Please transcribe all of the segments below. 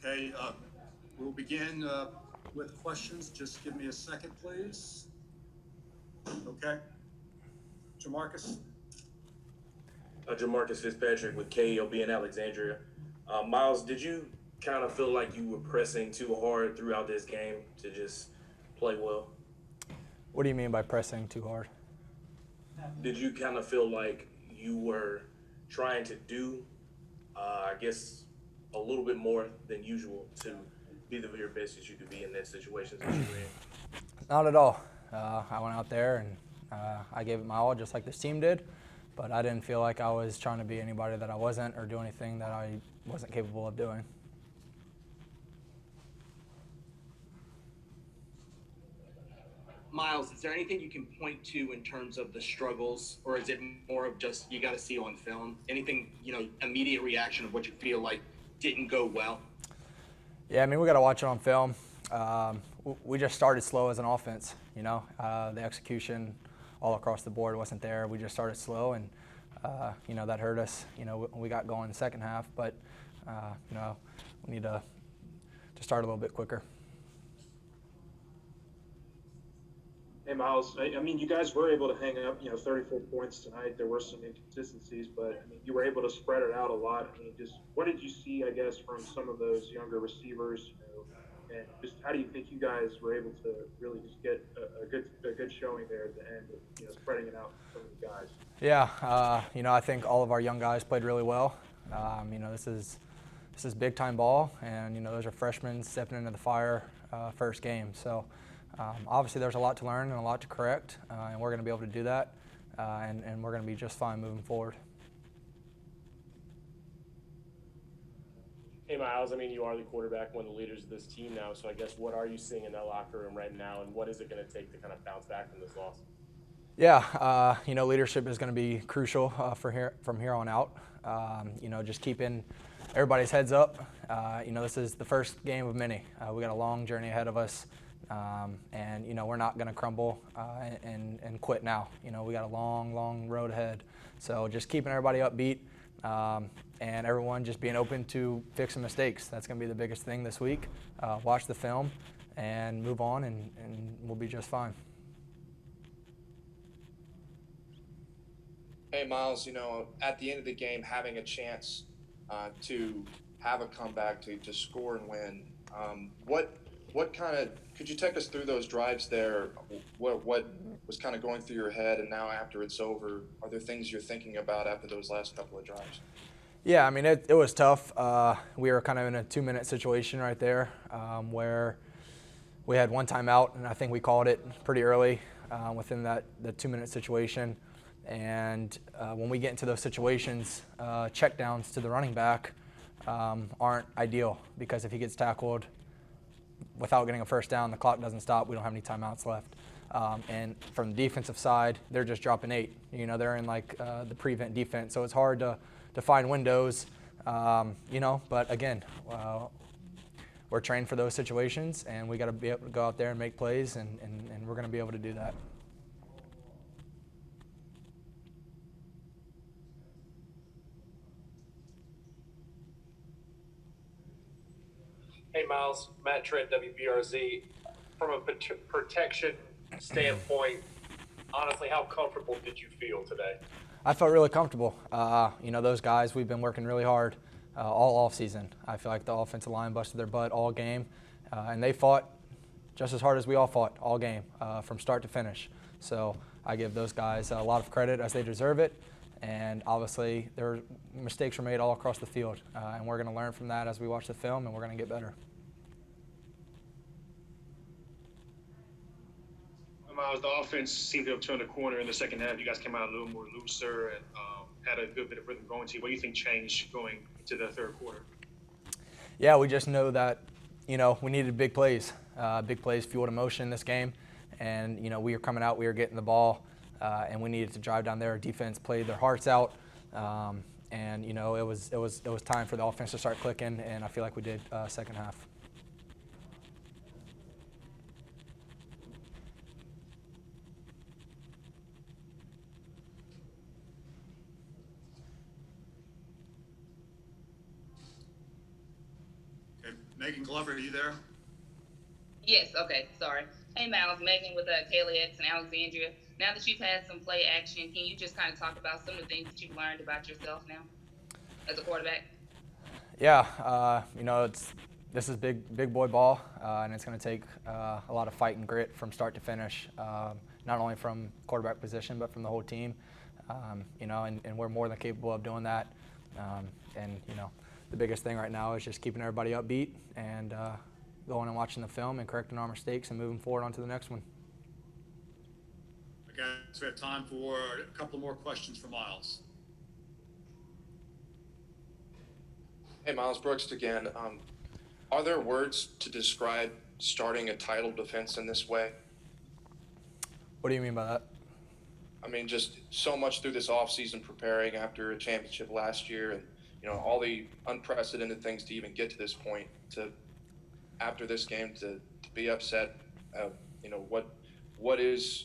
Okay, we'll begin with questions. Just give me a second, please. Okay. Jamarcus? Jamarcus Fitzpatrick with KLB in Alexandria. Miles, did you kind of feel like you were pressing too hard throughout this game to just play well? What do you mean by pressing too hard? Did you kind of feel like you were trying to do, I guess, a little bit more than usual to be the very best that you could be in that situations that you're in? Not at all. I went out there and I gave it my all just like this team did, but I didn't feel like I was trying to be anybody that I wasn't or do anything that I wasn't capable of doing. Miles, is there anything you can point to in terms of the struggles, or is it more of just you got to see on film? Anything, immediate reaction of what you feel like didn't go well? Yeah, I mean, we got to watch it on film. We just started slow as an offense, The execution all across the board wasn't there. We just started slow, and, that hurt us. We got going in the second half, but, we need to start a little bit quicker. Hey, Miles, I mean, you guys were able to hang up, 34 points tonight. There were some inconsistencies, but, I mean, you were able to spread it out a lot. I mean, just what did you see, I guess, from some of those younger receivers, and just how do you think you guys were able to really just get a good showing there at the end of, spreading it out from the guys? Yeah, I think all of our young guys played really well. This is big time ball, and those are freshmen stepping into the fire first game. So obviously there's a lot to learn and a lot to correct, and we're going to be able to do that, and we're going to be just fine moving forward. Hey, Miles, I mean, you are the quarterback, one of the leaders of this team now, so I guess what are you seeing in that locker room right now, and what is it going to take to kind of bounce back from this loss? Yeah, leadership is going to be crucial from here on out. Just keeping everybody's heads up. This is the first game of many. We got a long journey ahead of us, and we're not going to crumble and quit now. We got a long road ahead. So just keeping everybody upbeat, and everyone just being open to fixing mistakes. That's going to be the biggest thing this week. Watch the film and move on, and we'll be just fine. Hey, Miles, at the end of the game, having a chance to have a comeback, to score and win, what kind of – could you take us through those drives there? What was kind of going through your head, and now after it's over, are there things you're thinking about after those last couple of drives? Yeah, I mean, it was tough. We were kind of in a 2-minute situation right there where we had one timeout, and I think we called it pretty early within the 2-minute situation. And when we get into those situations, checkdowns to the running back aren't ideal, because if he gets tackled without getting a first down, the clock doesn't stop. We don't have any timeouts left. And from the defensive side, they're just dropping 8. They're in the prevent defense, so it's hard to find windows. But again, we're trained for those situations, and we got to be able to go out there and make plays, and we're going to be able to do that. Hey, Miles, Matt Trent, WBRZ. From a protection standpoint, honestly, how comfortable did you feel today? I felt really comfortable. Those guys, we've been working really hard all offseason. I feel like the offensive line busted their butt all game, and they fought just as hard as we all fought all game from start to finish. So I give those guys a lot of credit, as they deserve it. And obviously, mistakes were made all across the field, and we're going to learn from that as we watch the film, and we're going to get better. Miles, the offense seemed to have turned a corner in the second half. You guys came out a little more looser and had a good bit of rhythm going to you. What do you think changed going into the third quarter? Yeah, we just know that, we needed big plays. Big plays fueled emotion in this game, and, we were coming out, we were getting the ball. And we needed to drive down there. Our defense played their hearts out, and it was time for the offense to start clicking, and I feel like we did second half. Megan Glover, are you there? Yes, okay, sorry. Hey, Miles, Megan with KLX and Alexandria. Now that you've had some play action, can you just kind of talk about some of the things that you've learned about yourself now as a quarterback? Yeah, this is big boy ball, and it's going to take a lot of fight and grit from start to finish, not only from quarterback position but from the whole team. And we're more than capable of doing that. The biggest thing right now is just keeping everybody upbeat and going and watching the film and correcting our mistakes and moving forward onto the next one. Okay, so we have time for a couple more questions for Myles. Hey, Miles, Brooks again. Are there words to describe starting a title defense in this way? What do you mean by that? I mean, just so much through this offseason preparing after a championship last year and, all the unprecedented things to even get to this point, to after this game to be upset. What is,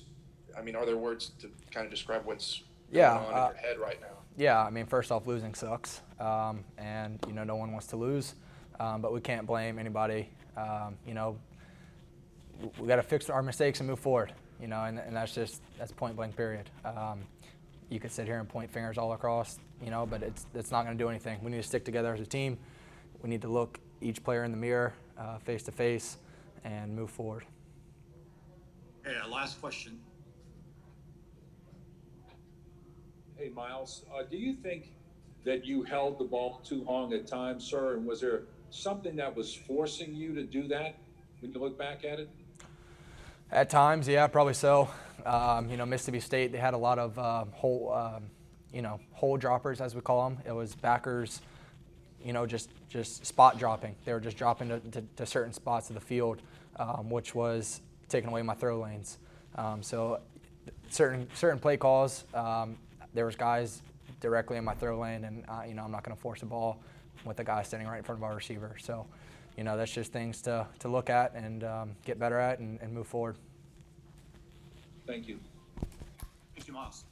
are there words to kind of describe what's going on in your head right now? Yeah, first off, losing sucks, and no one wants to lose, but we can't blame anybody. We got to fix our mistakes and move forward, and that's point blank period. You could sit here and point fingers all across, but it's not going to do anything. We need to stick together as a team. We need to look each player in the mirror, face to face, and move forward. Okay, last question. Hey, Myles, do you think that you held the ball too long at times, sir? And was there something that was forcing you to do that when you look back at it? At times, yeah, probably so. Mississippi State, they had a lot of hole droppers, as we call them. It was backers, just spot dropping. They were just dropping to certain spots of the field, which was taking away my throw lanes. So certain play calls, there was guys directly in my throw lane, and I'm not going to force a ball with a guy standing right in front of our receiver. So, that's just things to look at and get better at and move forward. Thank you. Thank you, Myles.